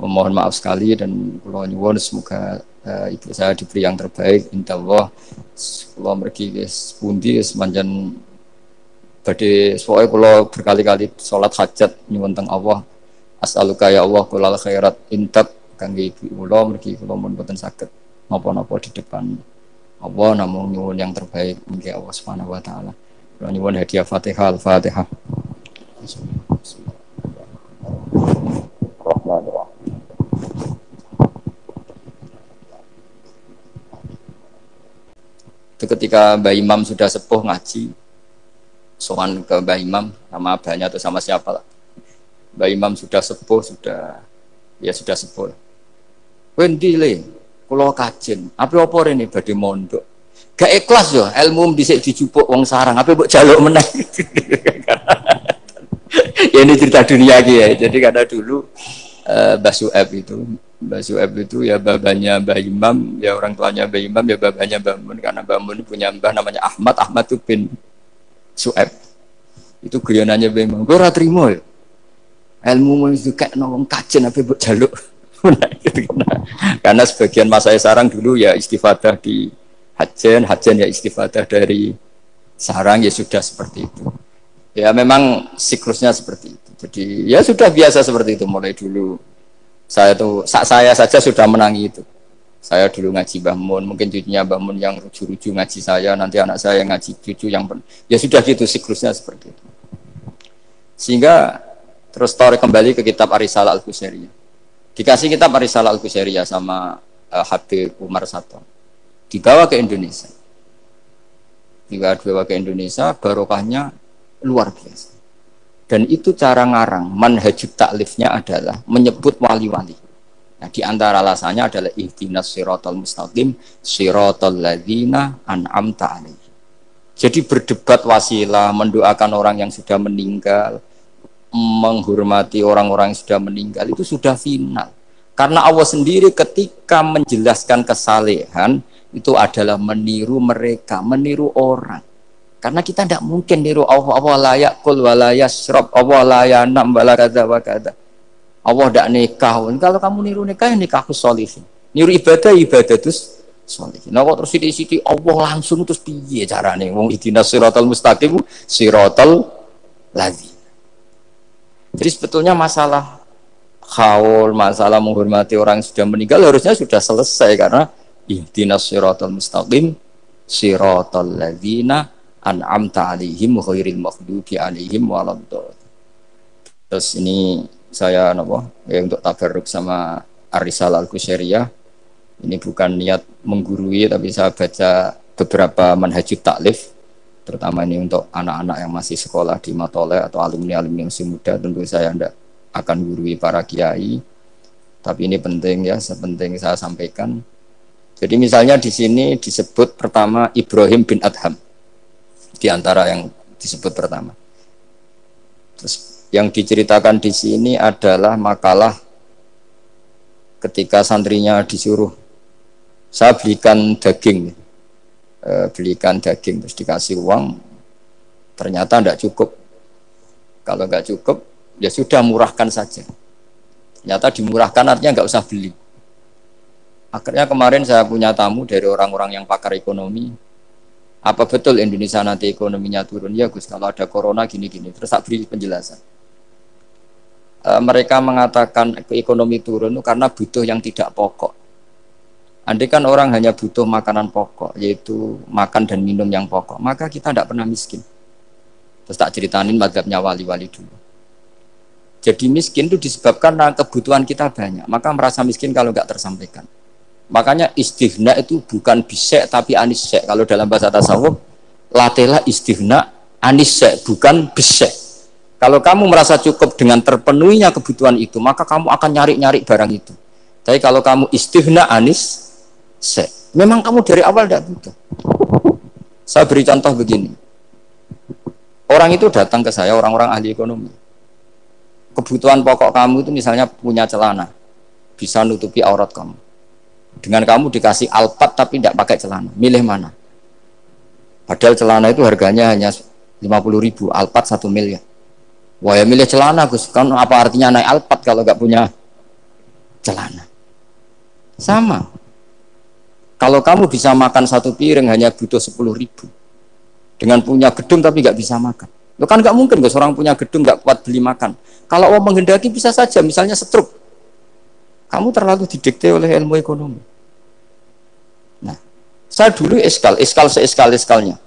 Mohon maaf sekali dan kula nyuwun semoga ibu saya diberi yang terbaik insyaallah. Kula mergi wis pundi wis manjan badhe soe kula berkali-kali salat hajat nyuwun teng Allah. As'aluka ya Allah kulal khairat intab kangge ibu kula mergi kula mun boten saged napa-napa di depan Allah namung nyuwun yang terbaik mugi Allah Subhanahu wa taala. Kula nyuwun hadiah Fatihah Al-Fatihah. Itu ketika Mbah Imam sudah sepuh ngaji, sowan ke Mbah Imam sama abahnya atau sama siapa lah. Mbah Imam sudah sepuh, sudah sepuh. Kowe ndi le? Kula kajen. Apa rene badhe mondok. Gak ikhlas yo, ilmu dhisik dijupuk wong sarang, apa mbok jaluk meneh. Ya ini cerita dunia gitu ya. Jadi karena dulu Mbah Su'eb itu ya babanya Mbah Imam, ya orang tuanya Mbah Imam, ya babanya Mbah Mun. Karena Mbah Mun punya mbah namanya Ahmad itu bin Su'eb. Itu guyonannya Mbah Imam. Gue ora trimo ya. Ilmu itu kayak wong kajen apa mbok jaluk. Karena sebagian masa sarang dulu ya istifadah di hajen ya istifadah dari sarang ya sudah seperti itu. Ya memang siklusnya seperti itu. Jadi ya sudah biasa seperti itu mulai dulu. Saya saja sudah menangi itu. Saya dulu ngaji Mbah Mun, mungkin cucunya Mbah Mun yang ruju-ruju ngaji saya, nanti anak saya yang ngaji cucu yang ya sudah gitu siklusnya seperti itu. Sehingga terus tarik kembali ke kitab Ar-Risalah Al-Qusairiyah. Dikasih kitab Ar-Risalah Al-Qusairiyah sama Habib Umar Sato. Dibawa ke Indonesia. Dibawa ke Indonesia, barokahnya luar biasa. Dan itu cara ngarang manhajut taklifnya adalah menyebut wali-wali. Nah, di antara alasannya adalah ihdinas siratal mustaqim siratal ladzina an'amta alaihim. Jadi berdebat wasilah, mendoakan orang yang sudah meninggal, menghormati orang-orang yang sudah meninggal itu sudah final. Karena Allah sendiri ketika menjelaskan kesalehan itu adalah meniru mereka, meniru orang. Karena kita tidak mungkin niru Allah la ya'kul wa la yashrab, Allah la yanam wa la kadza wa kadza. Allah tidak nikah. Kalau kamu niru nikah, nikahus sholihin. Niru ibadah terus sholihin. Nah kok terus sithik-sithik Allah langsung terus piye carane? Wong ihdinas siratal mustaqim siratal ladzi. Jadi sebetulnya masalah haul, masalah menghormati orang yang sudah meninggal harusnya sudah selesai karena ihdinas siratal mustaqim siratal ladzina an'amta alaihim ghairil maghdubi alaihim waladdallin. Terus ini saya untuk tabarruk sama Ar-Risalah Al-Qusairiyah. Ini bukan niat menggurui tapi saya baca beberapa manhajut taklif terutama ini untuk anak-anak yang masih sekolah di Matoleh atau alumni-alumni yang masih muda. Tentu saya tidak akan gurui para kiai. Tapi ini penting ya, sepenting saya sampaikan. Jadi misalnya di sini disebut pertama Ibrahim bin Adham. Di antara yang disebut pertama. Terus yang diceritakan di sini adalah makalah ketika santrinya disuruh saya belikan daging terus dikasih uang ternyata tidak cukup. Kalau nggak cukup ya sudah murahkan saja. Ternyata dimurahkan artinya nggak usah beli. Akhirnya kemarin saya punya tamu dari orang-orang yang pakar ekonomi. Apa betul Indonesia nanti ekonominya turun? Ya Gus, kalau ada corona gini-gini. Terus saya beri penjelasan. Mereka mengatakan ekonomi turun itu karena butuh yang tidak pokok. Andai kan orang hanya butuh makanan pokok, yaitu makan dan minum yang pokok, maka kita tidak pernah miskin. Terus tak ceritainin mazhabnya wali-wali dulu. Jadi miskin itu disebabkan karena kebutuhan kita banyak, maka merasa miskin kalau nggak tersampaikan. Makanya istighna itu bukan bisek tapi anisek. Kalau dalam bahasa tasawuf, latela istighna anisek, bukan bisek. Kalau kamu merasa cukup dengan terpenuhinya kebutuhan itu, maka kamu akan nyari-nyari barang itu. Tapi kalau kamu istighna anisek, memang kamu dari awal tidak butuh. Saya beri contoh begini. Orang itu datang ke saya, orang-orang ahli ekonomi. Kebutuhan pokok kamu itu misalnya punya celana, bisa nutupi aurat kamu. Dengan kamu dikasih Alphard tapi tidak pakai celana, milih mana? Padahal celana itu harganya hanya 50.000, Alphard 1 miliar. Wah ya milih celana Gus, kan apa artinya naik Alphard kalau nggak punya celana. Sama. Kalau kamu bisa makan satu piring hanya butuh 10.000. Dengan punya gedung tapi nggak bisa makan. Lo kan nggak mungkin kalau seorang punya gedung nggak kuat beli makan. Kalau Allah menghendaki bisa saja, misalnya stroke. Kamu terlalu didikte oleh ilmu ekonomi. Nah, saya dulu iskal seeskal-eskalnya.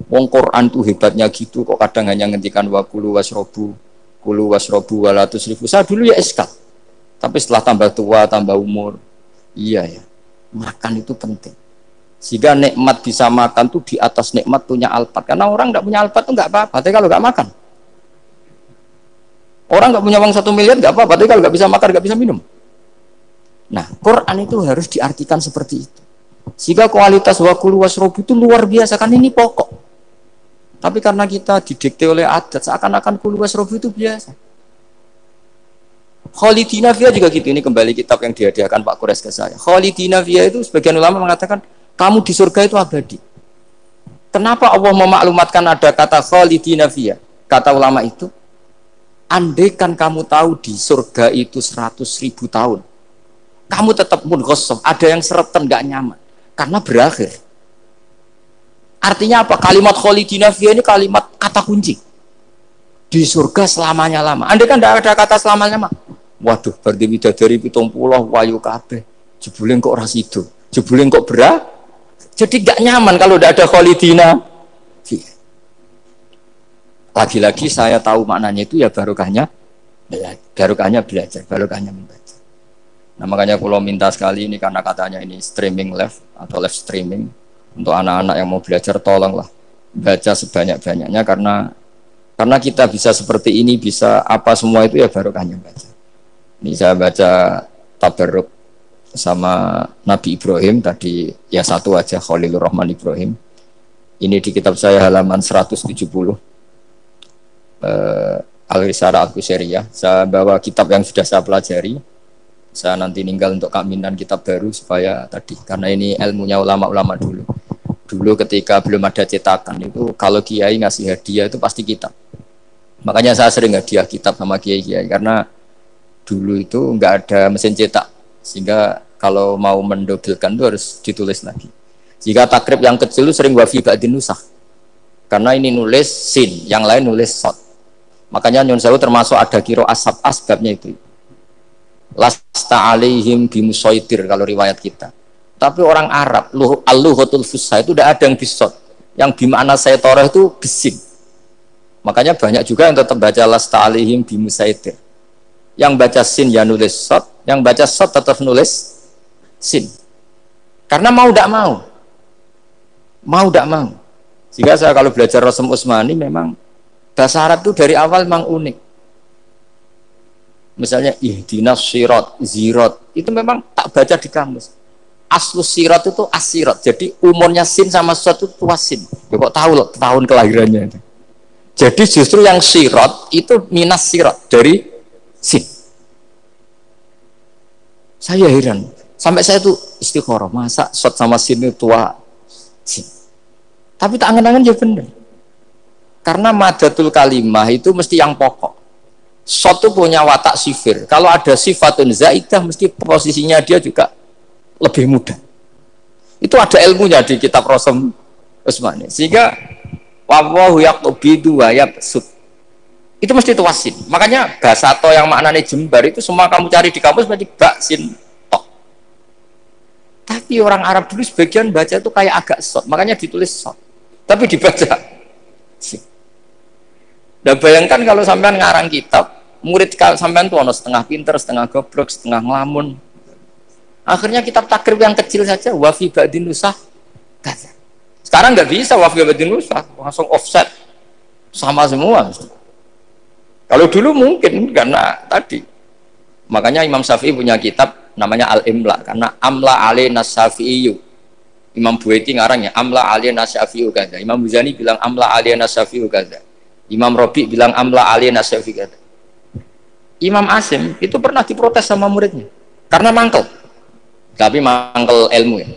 Wong Quran tuh hebatnya gitu, kok kadang hanya ngendikan wa kulu wasrobu walatus ribu. Saya dulu ya iskal. Tapi setelah tambah tua, tambah umur, iya ya, makan itu penting. Sehingga nikmat bisa makan tuh di atas nikmat punya alpat. Karena orang nggak punya alpat tuh nggak apa-apa. Tapi kalau nggak makan, orang nggak punya uang 1 miliar nggak apa-apa. Tapi kalau nggak bisa makan, nggak bisa minum. Nah, Quran itu harus diartikan seperti itu. Sehingga kualitas wakulu wasrobu itu luar biasa. Kan ini pokok. Tapi karena kita didikte oleh adat, seakan-akan kulu wasrobu itu biasa. Khalidina Fiyah juga gitu. Ini kembali kitab yang dihadiahkan Pak Kures ke saya. Khalidina Fiyah itu sebagian ulama mengatakan kamu di surga itu abadi. Kenapa Allah memaklumatkan ada kata Khalidina Fiyah? Kata ulama itu, andaikan kamu tahu di surga itu 100.000 tahun, kamu tetap munghasab, ada yang seretan gak nyaman karena berakhir. Artinya apa? Kalimat Khalidina Fiyah ini kalimat kata kunci. Di surga selamanya lama. Andaikan tidak ada kata selamanya lama, waduh, berarti bidadari 70 wayu kabeh. Jebule kok ora sido. Jebule kok berat. Jadi gak nyaman kalau tidak ada Khalidina. Lagi-lagi saya tahu maknanya itu ya barokahnya belajar, barokahnya membaca. Nah makanya kalau minta sekali ini karena katanya ini streaming live atau live streaming untuk anak-anak yang mau belajar, tolonglah baca sebanyak-banyaknya karena kita bisa seperti ini, bisa apa semua itu ya barokahnya baca. Ini saya baca Tabarruk sama Nabi Ibrahim tadi, ya satu aja, Khalilur Rahman Ibrahim. Ini di kitab saya halaman 170, Al-Risalah Al-Qusairiyah. Saya bawa kitab yang sudah saya pelajari. Saya nanti ninggal untuk kaminan kitab baru supaya tadi, karena ini ilmunya ulama-ulama dulu. Dulu ketika belum ada cetakan itu, kalau kiai ngasih hadiah itu pasti kitab. Makanya saya sering hadiah kitab sama kiai-kiai, karena dulu itu nggak ada mesin cetak, sehingga kalau mau mendobelkan itu harus ditulis lagi. Jika takrib yang kecil itu sering wafi ba'din nusakh, karena ini nulis sin, yang lain nulis sod. Makanya Nyun Sewu termasuk ada kiro asab asbabnya itu. Lasta alaihim bimusaitir kalau riwayat kita. Tapi orang Arab, al-lughatul fusha itu tidak ada yang bisod. Yang bimakna saytorah itu bising. Makanya banyak juga yang tetap baca lasta alaihim bimusaitir. Yang baca sin ya nulis sod, yang baca sod tetap nulis sin. Karena mau tidak mau. Sehingga saya kalau belajar Rasul Utsmani memang bahasa Arab itu dari awal memang unik. Misalnya ihdinas sirat, zirat, itu memang tak baca di kamus. Aslus sirat itu asirat. Jadi umurnya sin sama sod itu tua sin. Ya kok tahu loh tahun kelahirannya itu. Jadi justru yang sirat itu minas sirat dari sin. Saya heran. Sampai saya tuh istikharah, masa sod sama sin itu tua sin. Tapi tak angan-angan ya benar. Karena madatul kalimah itu mesti yang pokok. Sod itu punya watak sifir. Kalau ada sifatun zaidah mesti posisinya dia juga lebih mudah. Itu ada ilmunya di kitab Rasul Utsmani. Sehingga wallahu yaqbidu wa yabsut. Itu mesti tuasin. Makanya bahasa to yang maknanya jembar itu semua kamu cari di kamus berarti baksin tok. Tapi orang Arab dulu sebagian baca itu kayak agak sod, makanya ditulis sod. Tapi dibaca sin. Dan bayangkan kalau sampean ngarang kitab, murid sampean tuh ono setengah pinter, setengah goblok, setengah ngelamun. Akhirnya kitab takrib yang kecil saja wafi ba'din nusakh. Sekarang nggak bisa wafi ba'din nusakh, langsung offset sama semua. Kalau dulu mungkin karena tadi. Makanya Imam Syafi'i punya kitab namanya Al-Imla, karena amla alaina Syafi'i. Imam Buaiti ngarangnya amla alaina Syafi'i kaza. Imam Muzani bilang amla alaina Syafi'i kaza. Imam Rabi bilang amla alaina Syafi'i kaza. Imam Asim itu pernah diprotes sama muridnya karena mangkel. Tapi mangkel ilmu ya.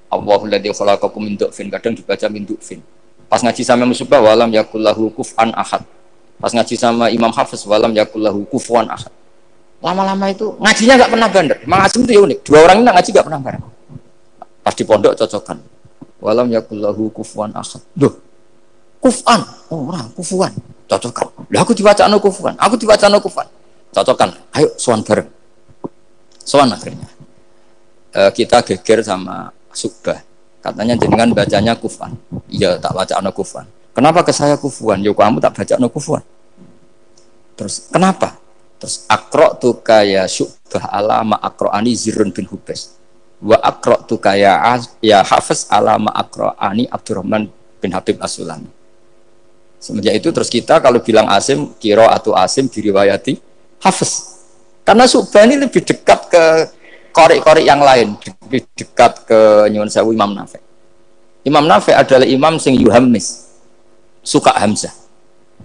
Allahul ladzi khalaqakum min du'fin, kadang dibaca min du'fin. Pas ngaji sama Musybah walam yakullahu kuf'an ahad. Pas ngaji sama Imam Hafiz walam yakullahu kufuwan ahad. Lama-lama itu ngajinya nggak pernah bandar. Mang Asim itu ya unik. Dua orang ini ngaji nggak pernah bareng. Pas di pondok cocokan. Walam yakullahu kufuwan ahad. Duh, kufan orang kufuwan cocokan. Lah aku diwacana kufuwan. Aku diwacana kufuwan. Cocokan. Ayo sowan bareng. Sowan akhirnya. Kita geger sama Subah. Katanya jenengan bacanya kufuwan. Iya tak bacana kufuwan. Kenapa ke saya kufuwan? Yo kamu tak bacana kufuwan. Terus kenapa? Terus akro tu kaya Syubah ala ma akroani Zirun bin Hubes wa akro tu kaya ya Hafiz ala ma akroani Abdurrahman bin Habib As-Sulami. Semenjak itu terus kita kalau bilang Asim kiro atau Asim diriwayati Hafiz karena Syubah ini lebih dekat ke korek-korek yang lain, lebih dekat ke Nyuwun Sewu Imam Nafi'. Imam Nafi' adalah imam sing yuhammis, suka Hamzah.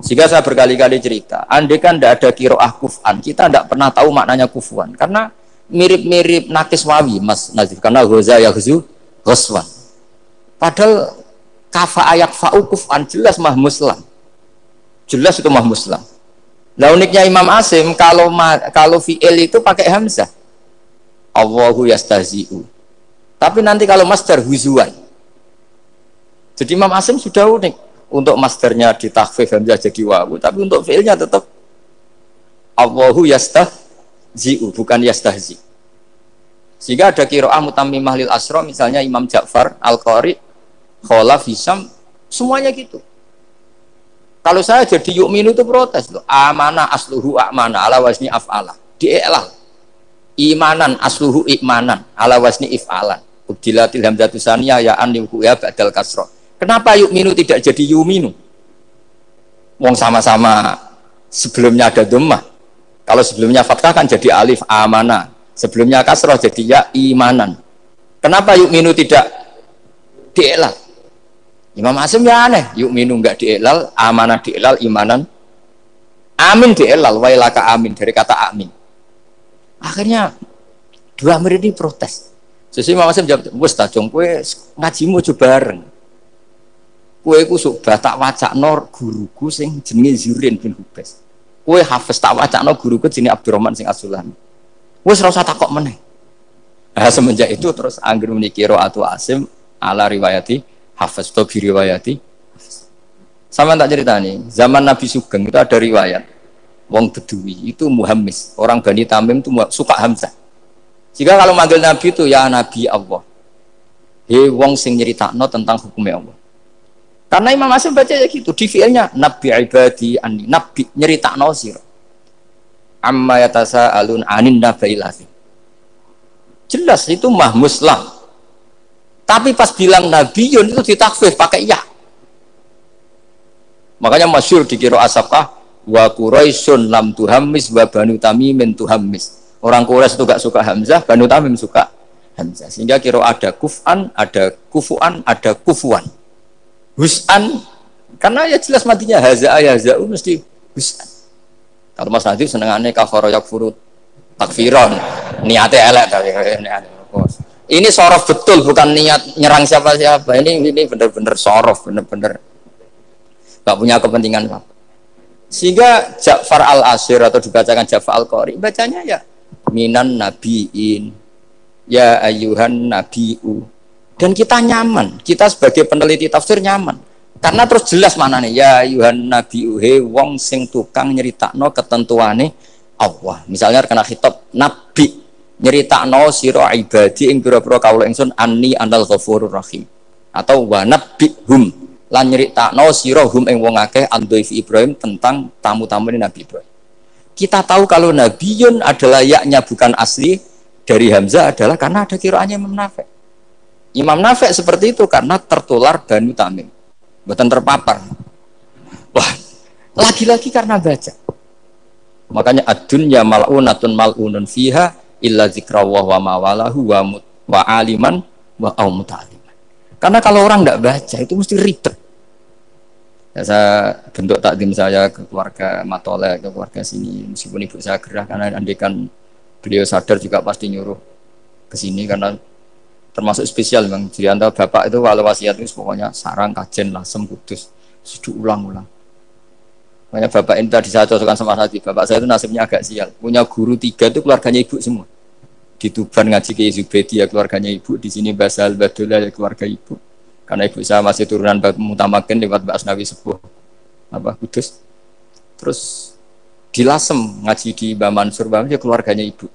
Sehingga saya berkali-kali cerita, andai kan tidak ada kiroah kuf'an, kita tidak pernah tahu maknanya kufuan. Karena mirip-mirip nakis wawi, Mas Nazif. Karena goza yaghzu ghoswan. Padahal kafa ayak fa'u kuf'an jelas mahmuslam. Jelas itu mahmuslam. Nah uniknya Imam Asim, kalau fi'il itu pakai hamzah. Allahu yastahzi'u. Tapi nanti kalau masdar huzuan. Jadi Imam Asim sudah unik. Untuk masdarnya ditakhfif hamzah jadi wawu, tapi untuk fiilnya tetap Allahu yastahzi'u bukan yastahzi. Sehingga ada qiraah mutammimah lil asra misalnya Imam Ja'far Al-Qari, Khalaf, Hisam, semuanya gitu. Kalau saya jadi yu'minu itu protes loh. Amana asluhu a'mana ala wazni af'ala. Di'ilal. Imanan asluhu i'manan ala wazni if'alan. Ubdilatil hamzatu saniyah ya an lihuya ba'dal kasra. Kenapa yu'minu tidak jadi yu'minu? Wong sama-sama sebelumnya ada dhammah. Kalau sebelumnya fathah kan jadi alif amana. Sebelumnya kasrah jadi ya imanan. Kenapa yu'minu tidak di'ilal? Imam Asim ya aneh. Yu'minu enggak di'ilal, amanah di'ilal, imanan. Amin di'ilal, wailaka amin. Dari kata amin. Akhirnya dua murid ini protes. Sesuai Imam Asim jawab, wes tajong kue ngajimu coba bareng. Kue ku Syubah tak wacakno guruku sing jenenge Zirin bin Hubes. Kue Hafiz tak wacakno guruku jenenge Abdurrahman sing As-Sulami. Wis ora usah takok meneh. Nah, semenjak itu terus anggere muni qiraatu Asim ala riwayati Hafiz to bi riwayati. Sama tak ceritani, zaman Nabi Sugeng itu ada riwayat wong Bedui itu muhammis, orang Bani Tamim itu suka Hamzah. Jika kalau manggil Nabi itu ya Nabi Allah. He wong sing nyeritakno tentang hukumnya Allah. Karena Imam Asim baca ya gitu, di fiilnya Nabi ibadi anni, Nabi nyeritakno sira. Amma yatasaalun anin nabailati. Jelas itu mah muslam. Tapi pas bilang nabiyun itu ditakfif pakai ya. Makanya masyhur di qiraat Safqah wa Quraisyun lam tuhammis wa Banu Tamimin tuhammis. Orang Quraisy itu gak suka Hamzah, Banu Tamim suka Hamzah. Sehingga qiraat ada kuf'an, ada kufu'an, ada kufuan. Hus'an, karena ya jelas matinya haza'a yaza'u mesti hus'an. Kalau Mas Nadif senengannya kafara yakfuru takfiron, niatnya elek tapi ini sorof betul, bukan niat nyerang siapa-siapa. Ini benar-benar sorof, benar-benar gak punya kepentingan apa. Sehingga Ja'far al-Ashir atau dibacakan Ja'far al-Qari bacanya ya minan nabiin ya ayyuhan nabiu. Dan kita nyaman, kita sebagai peneliti tafsir nyaman. Karena terus jelas maknanya ya ayyuhan nabiu he wong sing tukang nyeritakno ketentuane Allah. Misalnya kena khitab nabi nyeritakno sira ibadi ing pira-pira kawula ingsun anni anal ghafurur rahim. Atau wa nabbihum lan nyeritakno sira hum ing wong akeh andhaifi Ibrahim tentang tamu-tamu Nabi Ibrahim. Kita tahu kalau nabiyun adalah yaknya bukan asli dari Hamzah adalah karena ada qiraatnya Imam Nafi'. Imam Nafi' seperti itu karena tertular Banu Tamim, bukan terpapar. Wah, lagi-lagi karena baca. Makanya ad-dunya mal'unatun mal'unun fiha illa zikrawah wa mawalahu wa aliman wa muta'aliman. Karena kalau orang tidak baca itu mesti ribet. Ya, saya bentuk takdim saya ke keluarga Matolek, ke keluarga sini, meskipun ibu saya gerah karena andikan beliau sadar juga pasti nyuruh ke sini karena termasuk spesial memang. Jadi antara bapak itu kalau wasiat itu pokoknya sarang kajen lasem kudus sudah ulang-ulang. Makanya bapak ini tadi saya cocokkan sama Hadi. Bapak saya itu nasibnya agak sial. Punya guru 3 itu keluarganya ibu semua. Di Tuban ngaji ke Zubedi ya keluarganya ibu. Di sini Basal Badullah ya keluarga ibu. Karena ibu saya masih turunan Mutamakin lewat Mbak Asnawi Sepuh. Apa Kudus. Terus di Lasem ngaji di Mbak Mansur. Mbak Mansur keluarganya ibu.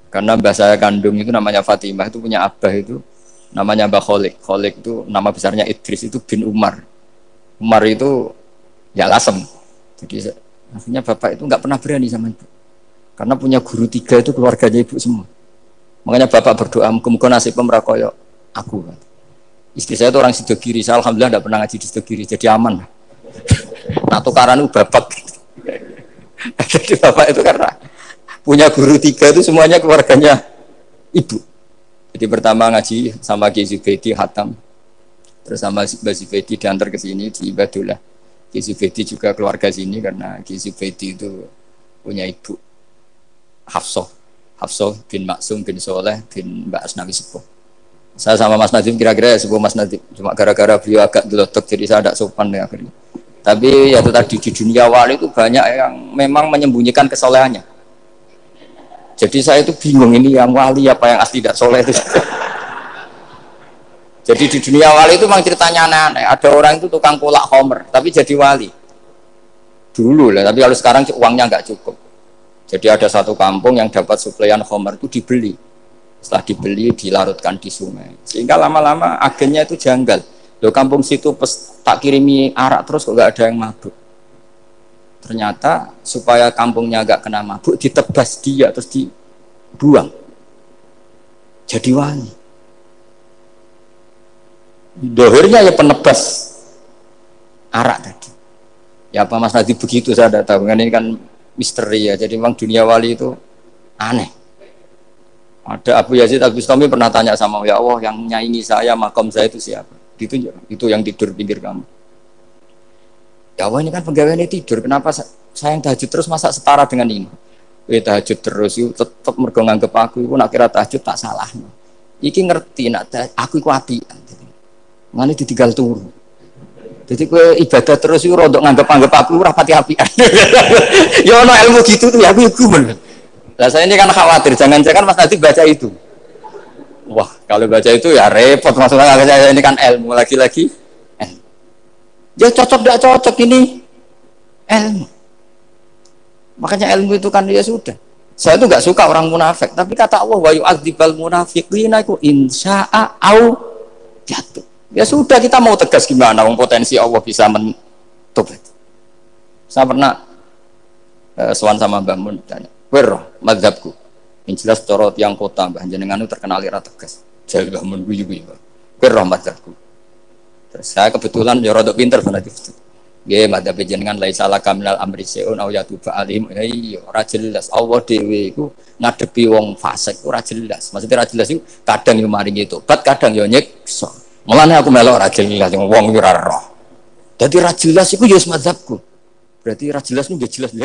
Karena mbak saya kandung itu namanya Fatimah. Itu punya abah itu namanya Mbak Kholik. Kholik itu nama besarnya Idris itu bin Umar. Umar itu ya Lasem. Jadi akhirnya bapak itu nggak pernah berani sama ibu, karena punya guru 3 itu keluarganya ibu semua. Makanya bapak berdoa, muka-muka nasib pemerakoyok aku. Istri saya itu orang Sidogiri, saya alhamdulillah nggak pernah ngaji di Sidogiri, jadi aman. Nah tukaran itu bapak. Jadi bapak itu karena punya guru 3 itu semuanya keluarganya ibu. Jadi pertama ngaji sama Ki Zubedi Hatam, terus sama Mbak Zubedi diantar ke sini di Badullah. Ki Zubedi juga keluarga sini karena Ki Zubedi itu punya ibu Hafsah bin Maksum bin Soleh bin Mbak Asnawi Sepuh. Saya sama Mas Nadim kira-kira ya sepuh Mas Nadim, cuma gara-gara beliau agak gelotok jadi saya tidak sopan ya akhirnya. Tapi ya itu tadi di dunia wali itu banyak yang memang menyembunyikan kesolehannya. Jadi saya itu bingung ini yang wali apa yang asli tidak soleh itu. Jadi di dunia wali itu memang ceritanya aneh-aneh. Ada orang itu tukang kolak homer, tapi jadi wali. Dulu lah, tapi kalau sekarang uangnya nggak cukup. Jadi ada satu kampung yang dapat suplaian homer itu dibeli. Setelah dibeli, dilarutkan di sungai. Sehingga lama-lama agennya itu janggal. Loh kampung situ tak kirimi arak terus kok nggak ada yang mabuk. Ternyata supaya kampungnya nggak kena mabuk, ditebas dia terus dibuang. Jadi wali. Dohirnya ya penebas arak tadi. Ya apa Mas Nadi begitu saya tidak tahu. Ini kan misteri ya. Jadi memang dunia wali itu aneh. Ada Abu Yazid Al-Bustami pernah tanya sama ya Allah yang nyaingi saya makom saya itu siapa? Itu yang tidur pinggir kamu. Ya Allah ini kan pegawai ini tidur. Kenapa saya yang tahajud terus masa setara dengan ini? Tahajud terus itu tetap mergo nganggep aku itu nak kira tahajud tak salah. Iki ngerti nak aku iku apian. Ngene ditinggal turu. Jadi kowe ibadah terus iku rodok nganggep aku ora pati apian. Ya ono ilmu gitu tuh ya aku men. Lah saya ini kan khawatir jangan-jangan Mas Nadi baca itu. Wah, kalau baca itu ya repot maksudnya saya ini kan ilmu lagi-lagi. Ya cocok enggak cocok ini ilmu. Makanya ilmu itu kan ya sudah. Saya itu enggak suka orang munafik, tapi kata Allah wa yu'adzibal munafiqina iku insya'a au jatuh. Ya sudah kita mau tegas gimana wong potensi Allah bisa mentobat. Saya pernah sowan sama Mbah Mun tanya, "Wer mazhabku?" Yang jelas corot yang kota Mbah jenengan itu terkenal ira tegas. Jadi Mbah Mun guyu-guyu. "Wer mazhabku?" Terus saya kebetulan ya rada pinter fanatik. Nggih mazhab jenengan laisa laka minal amri syai'un aw yatuba alaihim. Iya ora jelas Allah dhewe iku ngadepi wong fasik ora jelas. Maksudnya ora jelas iku kadang yo maringi tobat, kadang yo nyiksa. Mulane aku melok ra jelas wong ora roh. Dadi ra jelas iku ya mazhabku. Berarti ra jelas niku jelas ya.